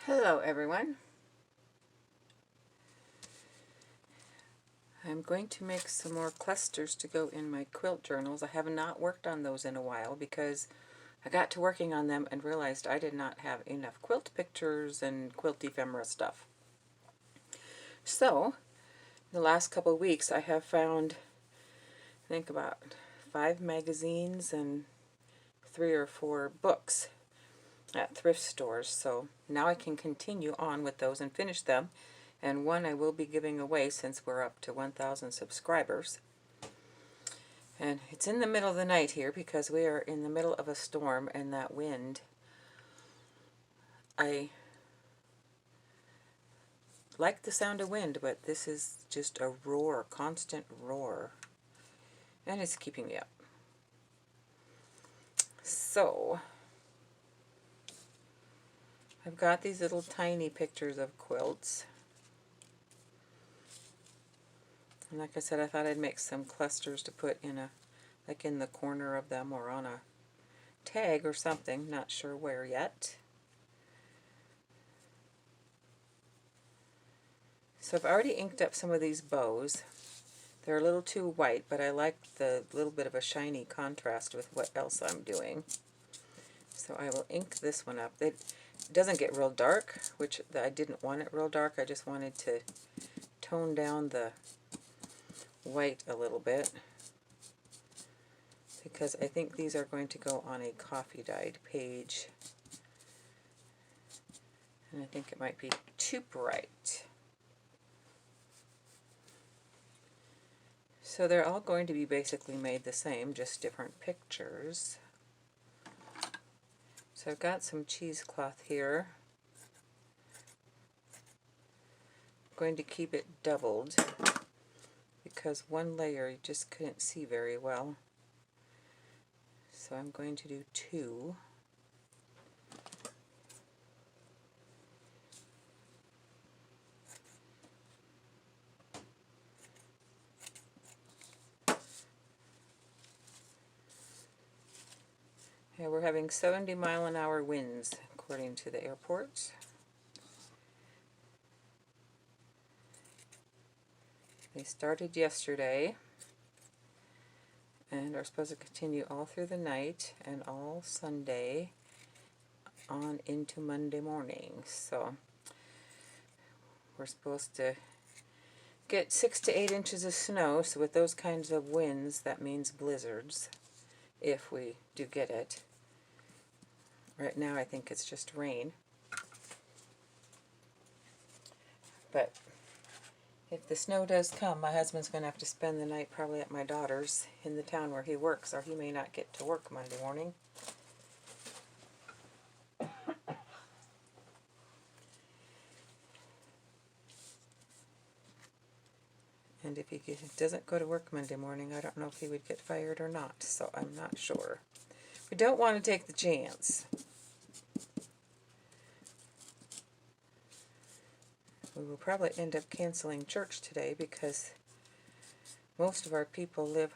Hello everyone. I'm going to make some more clusters to go in my quilt journals. I have not worked on those in a while because I got to working on them and realized I did not have enough quilt pictures and quilt ephemera stuff. So, in the last couple of weeks I have found, I think about 5 magazines and 3 or 4 books at thrift stores. So now I can continue on with those and finish them. And one I will be giving away since we're up to 1,000 subscribers. And it's in the middle of the night here because we are in the middle of a storm and that wind. I like the sound of wind, but this is just a roar, constant roar. And it's keeping me up. So, I've got these little tiny pictures of quilts. And like I said, I thought I'd make some clusters to put in like in the corner of them or on a tag or something, not sure where yet. So I've already inked up some of these bows. They're a little too white, but I like the little bit of a shiny contrast with what else I'm doing. So I will ink this one up. It doesn't get real dark, which I didn't want it real dark. I just wanted to tone down the white a little bit because I think these are going to go on a coffee dyed page. And I think it might be too bright. So they're all going to be basically made the same, just different pictures. So I've got some cheesecloth here. I'm going to keep it doubled because one layer you just couldn't see very well. So I'm going to do 2. Yeah, we're having 70-mile-an-hour winds, according to the airport. They started yesterday and are supposed to continue all through the night and all Sunday on into Monday morning. So we're supposed to get 6 to 8 inches of snow. So with those kinds of winds, that means blizzards, if we do get it. Right now I think it's just rain. But if the snow does come, my husband's going to have to spend the night probably at my daughter's in the town where he works, or he may not get to work Monday morning. And if he doesn't go to work Monday morning, I don't know if he would get fired or not, so I'm not sure. We don't want to take the chance. We will probably end up canceling church today because most of our people live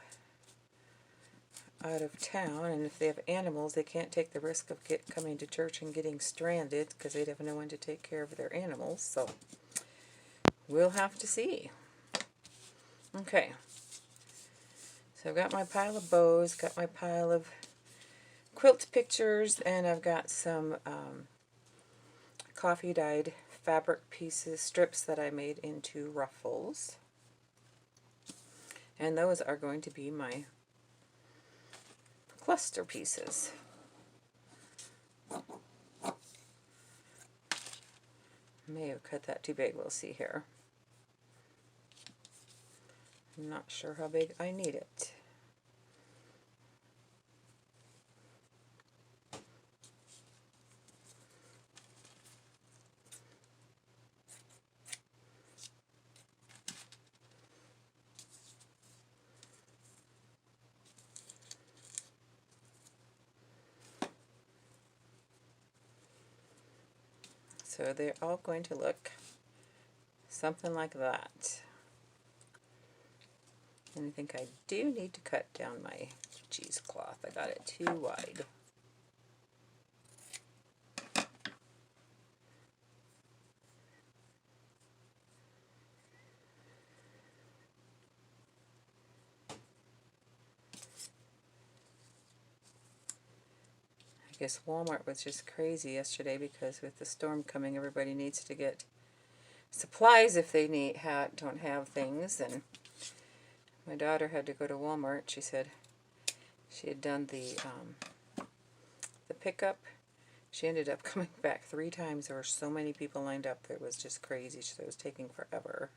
out of town, and if they have animals, they can't take the risk of coming to church and getting stranded because they'd have no one to take care of their animals. So we'll have to see. Okay. So I've got my pile of bows, got my pile of quilt pictures, and I've got some coffee dyed fabric pieces, strips that I made into ruffles. And those are going to be my cluster pieces. May have cut that too big, we'll see here. I'm not sure how big I need it. So they're all going to look something like that. And I think I do need to cut down my cheesecloth. I got it too wide. Yes, Walmart was just crazy yesterday because with the storm coming, everybody needs to get supplies if they don't have things. And my daughter had to go to Walmart. She said she had done the pickup. She ended up coming back 3 times. There were so many people lined up that it was just crazy. So it was taking forever.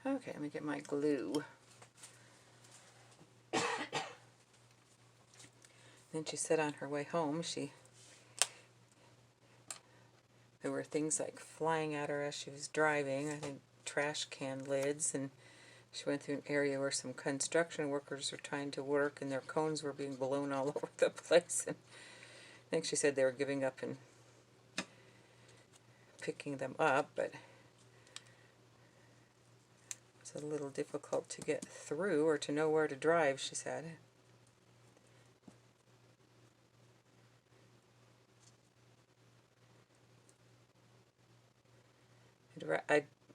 Okay, let me get my glue. Then she said on her way home, there were things like flying at her as she was driving. I think trash can lids, and she went through an area where some construction workers were trying to work, and their cones were being blown all over the place. And I think she said they were giving up and picking them up, but it's a little difficult to get through or to know where to drive, she said.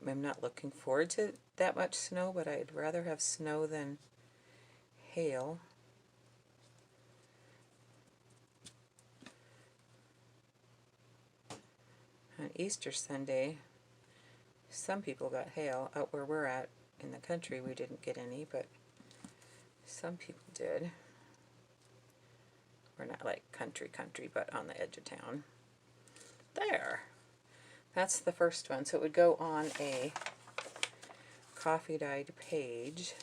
I'm not looking forward to that much snow, but I'd rather have snow than hail. On Easter Sunday, some people got hail. Out where we're at in the country, we didn't get any, but some people did. We're not like country, but on the edge of town. There. That's the first one. So it would go on a coffee-dyed page.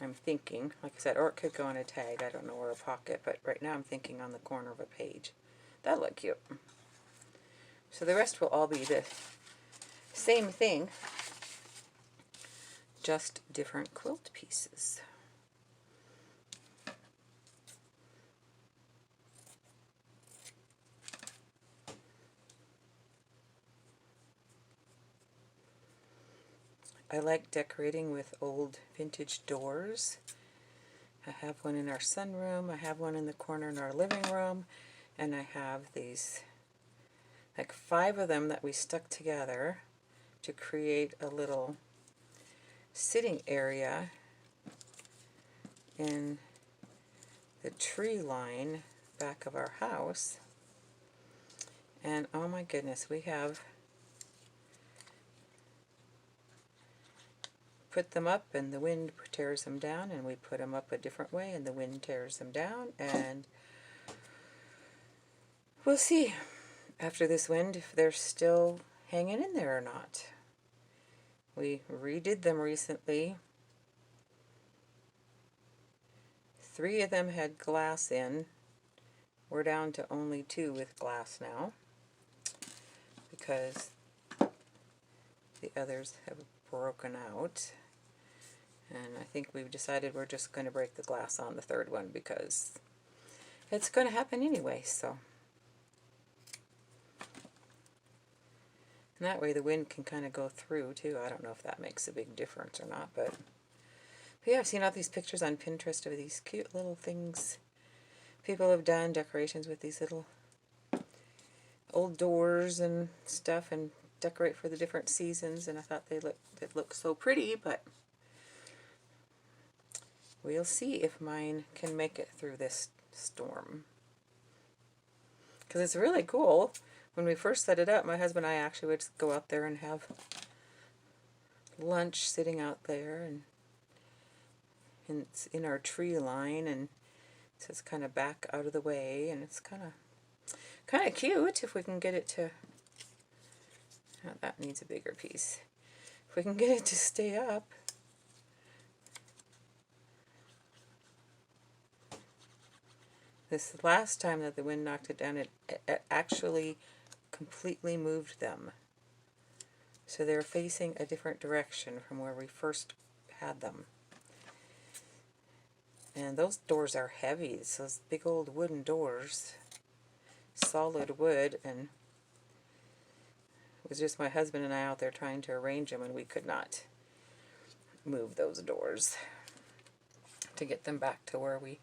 I'm thinking, like I said, or it could go on a tag. I don't know, or a pocket, but right now I'm thinking on the corner of a page. That'll look cute. So the rest will all be the same thing, just different quilt pieces. I like decorating with old vintage doors. I have one in our sunroom, I have one in the corner in our living room, and I have these, like 5 of them that we stuck together to create a little sitting area in the tree line back of our house. And oh my goodness, we have put them up and the wind tears them down, and we put them up a different way and the wind tears them down, and we'll see after this wind if they're still hanging in there or not. We redid them recently. 3 of them had glass in. We're down to only 2 with glass now because the others have broken out. And I think we've decided we're just going to break the glass on the 3rd one because it's going to happen anyway, so. And that way the wind can kind of go through too. I don't know if that makes a big difference or not, but yeah, I've seen all these pictures on Pinterest of these cute little things people have done, decorations with these little old doors and stuff, and decorate for the different seasons, and I thought they look so pretty, but we'll see if mine can make it through this storm. Because it's really cool. When we first set it up, my husband and I actually would go out there and have lunch sitting out there, and it's in our tree line, and so it's kind of back out of the way, and it's kind of cute if we can get it to. Oh, that needs a bigger piece. If we can get it to stay up. This last time that the wind knocked it down, it actually completely moved them. So they're facing a different direction from where we first had them. And those doors are heavy. It's those big old wooden doors. Solid wood, and it was just my husband and I out there trying to arrange them, and we could not move those doors to get them back to where we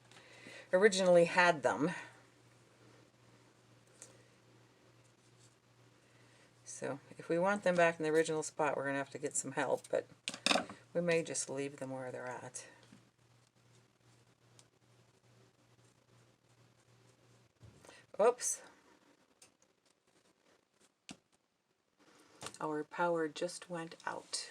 originally had them. So if we want them back in the original spot, we're going to have to get some help, but we may just leave them where they're at. Oops. Our power just went out.